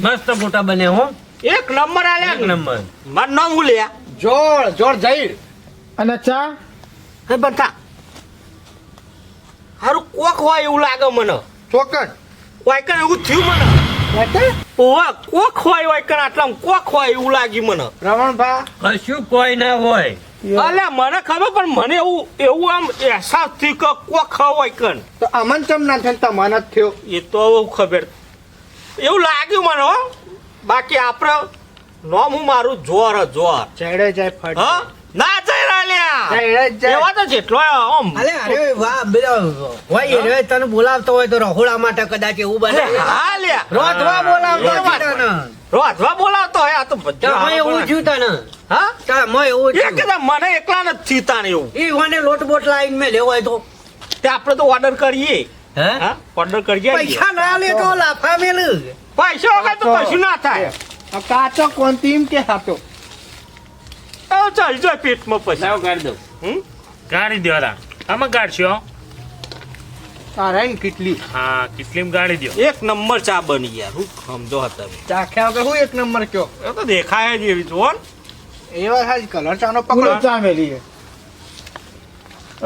મસ્ત ફોટા બને હો. એક નંબર આલ્યા. એક નંબર. મારું નામ હું લ્યા? જોર જઈ. અને ચા હે બટા હારું કોક હોય એવું લાગે મને. ચોકડ વાયકણ એવું થયું મને. ઓવા કોક હોય વાયકણ આટલા કોક હોય એવું લાગ્યું મને. રમણભા કશું કોઈ ના હોય. અલ્યા મને ખબર પણ મને એવું આમ અહેસાસ થયું કે કોક હોય વાયકણ. તો અમન ચમ ના થયો તમને જ થયો. એ તો ખબર એવું લાગ્યું મને હો. બાકી આપણે નોમ હું મારું જોર ચડે જાય ફટ હા ના જઈ રહ્યા એવા તો જેટલો આમ અરે અરે વાહ ભાઈ રે તને બોલાવતો હોય તો રહોડા માટે કદાચ એવું બને. હા લ્યા રોધવા બોલાવતો હોય તને. રોધવા બોલાવતો હોય આ તો બધા તમે એવું થયું તને. હા તમે એવું એ થયું. કદાચ મને એકલા નથી થતા ને એવું. ઈ મને લોટ બોટ લાઈન મેં લેવો હોય તો તે આપણે તો ઓર્ડર કરીએ. હે હા ઓર્ડર કરીએ પૈસા ના લે તો લાફા મેલ. પૈસા વગર તો કશું ના થાય. કાચો કોંતીમ કે હાથો ચાલ જાય પેટમાં પછી લાવ કાઢી દઉં. ગાડી દો રા. આમાં ગાડશો? તારે કેટલી હા કેટલીમ ગાડી દો. એક નંબર ચા બની યાર હું સમજો હતા ચાખ્યા વગર હું એક નંબર કયો એ તો દેખાય જ એવી જોન. એવા હાજ કલર ચાનો પકડો ચા મેલી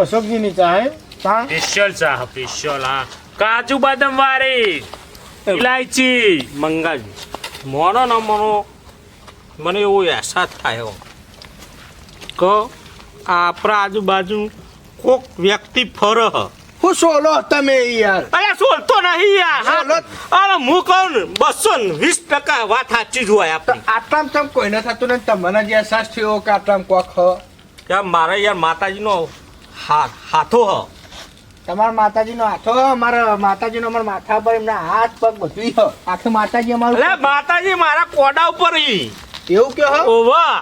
અશોકજી ની ચા હે ચા સ્પેશિયલ ચા સ્પેશિયલ હા કાજુ બદામ વાળી ઇલાયચી મંગાવી મોનો ન મોનો મને એવો અહેસાસ થાય કે આપણા આજુબાજુ કોક વ્યક્તિ ફરે હ. હું સોલો તમે યાર અરે સોલતો નહીં યાર સોલો? અરે હું કહું ને 220% વાત સાચી જ હોય તો આપણી. આટલામ તમ કોઈને થતું ને તમને જે અહેસાસ થયો કે આટલામ કોક હ યાર મારે યાર માતાજીનો હાથો હ. તમારા માતાજીનો હાથો અમારા માતાજીનો અમારા માથા પર એમના હાથ પગ બધું હ આખે માતાજી અમારું એટલે માતાજી મારા કોડા ઉપર ઈ એવું કે હ ઓવા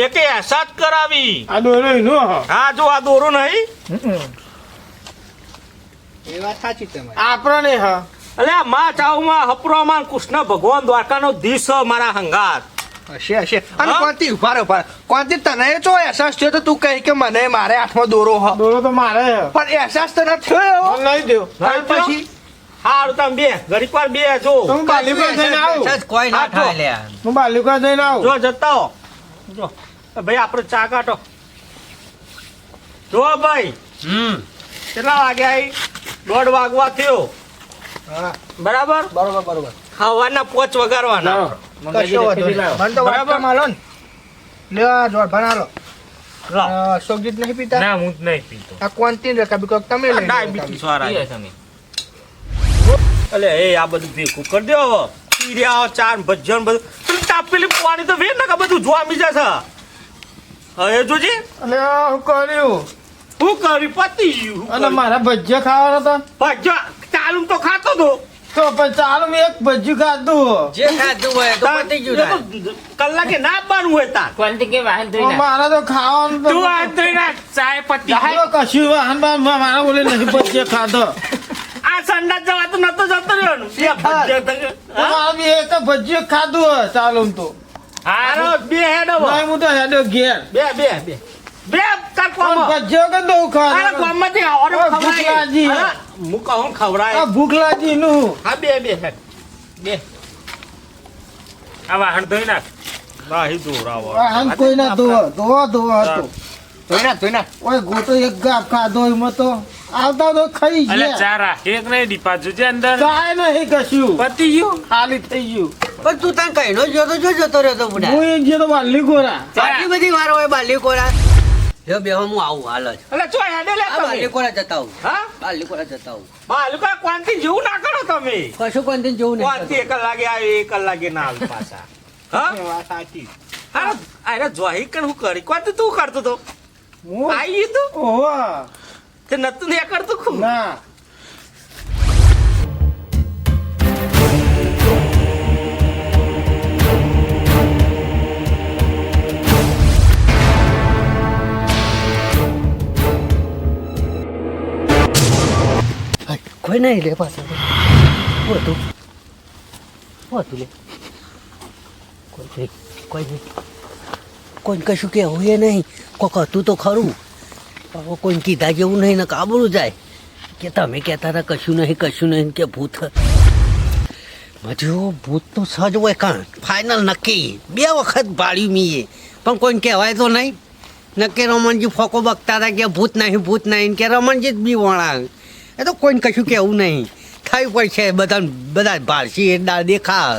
એકે અહેસાસ કરાવી. આ દોરો નો હ હા જો આ દોરો નહીં એ વાત સાચી તમારી આપણને હ એટલે માં ચાવમાં હપરોમાં કૃષ્ણ ભગવાન દ્વારકાનો દીસ મારા હંગાત. હશે અને હા? કોંતી ઉભા રહો કોંતી તને જો અહેસાસ થયો તો તું કહી કે મને મારે હાથમાં દોરો હ દોરો તો મારે પણ અહેસાસ તને થયો એવો નહીં દો પછી હારું તમે બે ઘડીક વાર બે જો હું બાલીકા જઈને આવું સચ કોઈ ના થાય લે. હું બાલીકા જઈને આવું જો જતા હો જો ભાઈ આપણે ચા કાઢો જો ભાઈ કેટલા વાગ્યા આવી 1:30 વાગવા થયો હા બરાબર. બરોબર ખાવાના પોચ વગાડવાના. કશો વાંધો નહીં. મને તો બરાબર. વાટકામાં આલો ને લ્યો જોડ ભણાલો લાવ. અશોકજીત નહીં પીતા ના હું જ નહીં પીતો. આ કોંતી રકા બીકો તમે લઈ ડાયાબિટીસ વાળા પીએ તમે. અલે એ આ બધું ભેગું કરી દો પીર્યા ચાર ભજન બધું તું તાપેલી પાણી તો વેર ના બધું જોવા મી જશે. હવે જોજે અને હું કર્યું હું કરી પતી ગયું. અને મારા ભજીયા ખાવાના હતા ભજ્યા ચાલુ તો ખાતો તો તો પણ ચાલો મેં એક ભજીયું ખાધું જે ખાધું હોય તો પતી ગયું એ તાર. તો કલાકે ના બનવું હોય તાર. કોણથી કે વાહન ધોઈ નાખ. મારા તો ખાવાનું તું વાહન ધોઈ નાખ. ચાય પતી ગઈ. તો કશું વાહન મારા બોલે નહીં ભજીયા ખાધો આ સંડાસ જવા તો નતો જતો રહ્યો ને. બે ભજ્યા તો- હા? મારા બી એક ભજીયું ખાધું હોય ચાલો તો હા હારો બે હેડો નહીં હું તો હેડો ઘેર બે તાર કોમ પણ ભજીયો કે દઉં અરે ખાવા કોમમાંથી આવડો આ ભૂખ ખવડાય. લાગી. અરે, હું કહું ખવડાય. આ ભૂખ લાગી નું હા બે હેડ બે આ વાહન ધોઈ નાખ. નાહી દોરાવો. વાહન કોઈ ના ધોવા હતો ધોઈ ઓય ગોટો એક ગાપ ખાધો એમાં તો આવતા તો ખાઈ અલે ગયા ચા રાખી એક નહીં દીપા જોજે અંદર કાંઈ નહીં કશું પતી ગયું. ખાલી થઈ ગયું પણ તું તાર કઈનો જોતો જો જતો રહ્યો તો બુડા. હું એક જે તો વાલી ગોરા આટલી બધી વાર હોય બાલીકોરા. જો બે હું આવું હાલ જ. એટલે ચો હેડે લે આ તમે. બાલીકોરા જતા આવું. હા બાલીકોરા જતા આવું. બાલુકા ક્વાંટી જેવું ના કરો તમે. કશું કોઈ જેવું ક્વાંટી નહીં. 1 કલાકે આવે 1 કલાકે ના આવે પાછા. હા વાત સાચી અરે અરે જોઈ કણ હું કરી ક્વાંટી તું કરતો તો હું આવી તું ઓવા તે નતું ને કરતો ખૂબ ના કોઈ નહીં લે પાછળ. હું હતું લે કોઈ નહીં કોઈ કશું કહેવું એ નહીં. કોક હતું તો ખરું. હવે કોઈ કીધા જેવું નહીં ને કાબરું જાય કે તમે કહેતા હતા કશું નહીં કે ભૂત હજુ ભૂત તો સજ હોય કાં ફાઇનલ નક્કી 2 વખત ભાડ્યું મીએ પણ કોઈને કહેવાય તો નહીં નક્કી રમણજી ફોકો બકતા હતા કે ભૂત નહીં કે રમણજી જ બી વણા એ તો કોઈને કશું કહેવું નહીં થઈ પડશે બધા ભાડસી એ દાળ દેખા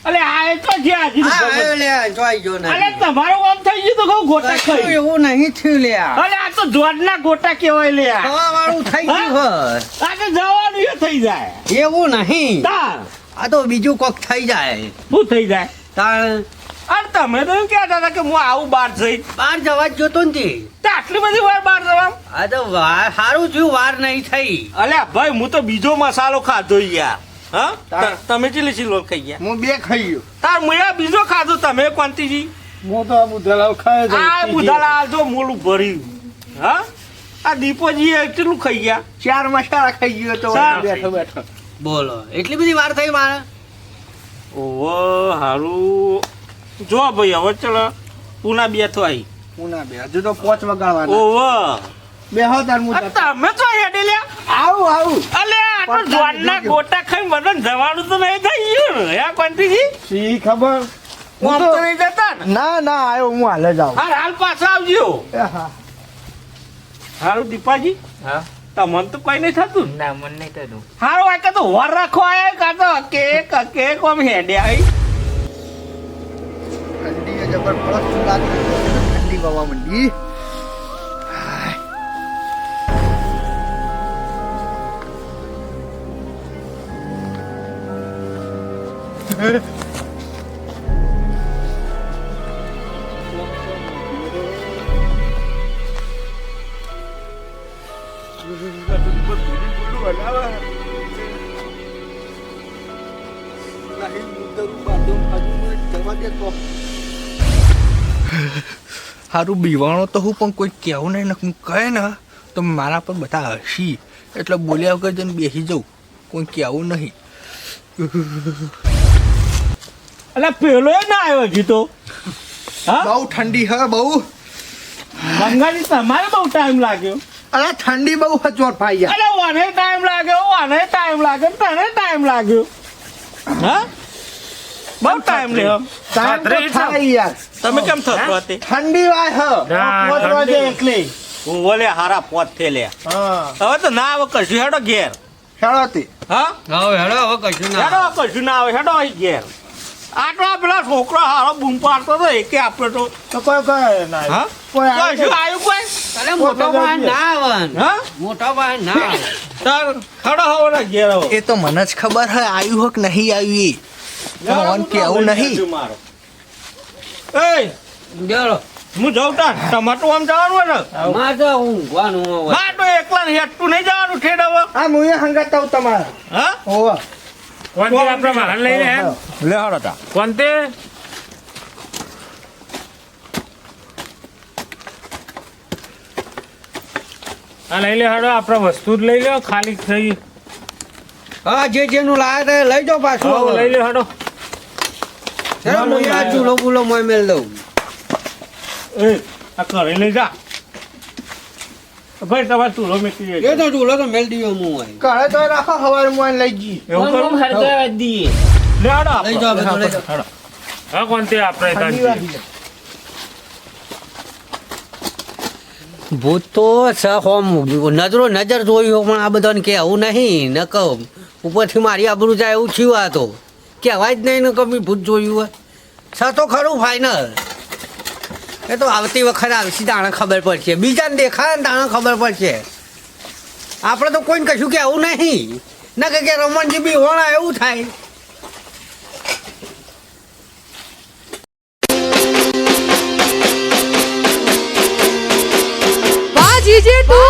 અલે આ તો જ્યાં હજી જોઈ જો અલે તમારું આમ થઈ ગયું તો કહું ગોટા ખાઈ એવું નહીં થયું લ્યા અલે આ તો જોડના ગોટા કેવાય લે આ વાળું થઈ ગયું તો જવાનું એ થઈ જાય એવું નહીં તાર આ તો બીજું કોક થઈ જાય શું થઈ જાય તાર અરે તમે તો એમ કહેતા હતા કે હું આવું બહાર જઈ બહાર જવા જ જોતો નથી તો આટલી બધી વાર બહાર જવા આ તો વાર સારું થયું વાર નહીં થઈ અલ્યા ભાઈ હું તો બીજો મસાલો ખાધો યાર હા તમે ચીલી ચીલો ખાઈ ગયા હું 2 ખાઈ ગયો તાર મેં બીજો ખાધો તમે કોંતીજી હું તો આ બુધાલાલ ખાય છે આ બુધાલાલ જો મોલું ભર્યું હા આ દીપોજી કેટલું ખાઈ ગયા 4 મસાલા ખાઈ ગયો તો ચાર. બેઠો બોલો એટલી બધી વાર થઈ મારે ઓહો હારું જો ભાઈ હવે ચલો પૂના બે તો આવી ઉના બે હજુ તો 5 વગાડવાના ઓહો બેહો તાર હું અરે તમે તો હેડે લ્યા આવું અલે આ તો જોડના ગોટા ખાઈ મને જવાનું તો નહીં થઈ ગયું ને હે કોંતીજી સી ખબર હું તો નહીં જતા ને ના આયો હું હાલે જાઉં હાલ પાછા આવજો હા હારું દીપાજી હા તમને તો કોઈ નહીં થતું ના મન નહીં થતું હારું આ તો વર રાખો આયા કા તો કેક આમ હેડે આવી ઠંડી જબરદસ્ત લાગે ઠંડી વાવા મંડી હારું બીવાણો તો હું પણ કોઈ કહેવું નહીં ને કહે ને તો મારા પર બધા હસી એટલે બોલ્યા વગર જઈને બેસી જાઉં કોઈ કહેવું નહીં અલે પેલો ના આવ્યો હજી તો હા બહુ ઠંડી હે બહુ બંગાળી તમારે બહુ ટાઈમ લાગ્યો અરે ઠંડી બહુ હચોટ ભાઈ યાર અલે ઓને ટાઈમ લાગ્યો તને ટાઈમ લાગ્યો હા બહુ ટાઈમ લ્યો ટાઈમ તો થાય યાર તમે કેમ થતો હતી ઠંડી વાય હ ના, 5 વાગે ઠંડી. એકલી હું ઓલે હારા પોત થે લે હા હવે તો ના આવે કશું હેડો ઘેર હેડોતી હા હવે હેડો હવે કશું ના હેડો કશું ના આવે હેડો અહીં ઘેર આટલા પેલા છોકરો હારો બૂમ પાડતો હતો કે આપણે તો કોઈ ના હા કોઈ આવે કશું આવ્યું કોઈ અરે મોટો ભાઈ ના આવે હા મોટો ભાઈ ના આવે તાર હેડો હવે ને ઘેર આવો એ તો મને જ ખબર હે આવ્યું હો કે નહીં આવ્યું એ મન કેવું નહીં મારો એ ચાલો હું જાઉં તાર ટમાટો આમ જવાનું હોય ને માં તો ઊંઘવાનું હોય બા તો એકલા ને હેઠું નહીં જવાનું ઠેડ હવે આ હું એ હંગાતા હું તમારા હા ઓવા કોણ આપણે વાહન લઈને હે લે હડો તા કોણ તે આ લઈ લે હાડો આપણે વસ્તુ જ લઈ લો ખાલી થઈ હા જેનું લાયા તે લઈ જાઓ પાછું લઈ હવે. લે હાડો ચાલો હું આ ચૂલો બુલો મોય મેલ દઉં એ આ ઘરે લઈ જા ભાઈ તમારે ચૂલો મેકી એ જાય તો ચૂલો તો મેલ દીધો હું હોય ઘરે તો રાખો હવારે મોન લઈ જી એવું કરું લે હડો લઈ જાઓ બધું લઈ જાઓ હડો હા કોણ તે આપણે ઠંડી તાંજી વાગી ભૂત તો હોમ નજર જોઈ પણ આ બધાને કહેવું નહીં ન કહો ઉપરથી મારી આબરૂ જાય એવું થયું આ તો કહેવાય જ નહીં ને કમી ભૂત જોયું હોય તો ખરું ફાઇનલ એ તો આવતી વખત આવશે તાણે ખબર પડશે બીજાને દેખાય ને તાણે ખબર પડશે આપણે તો કોઈને કશું કહેવું નહીં ના કે રમણજી બી હોણા એવું થાય વાહ જીજે તું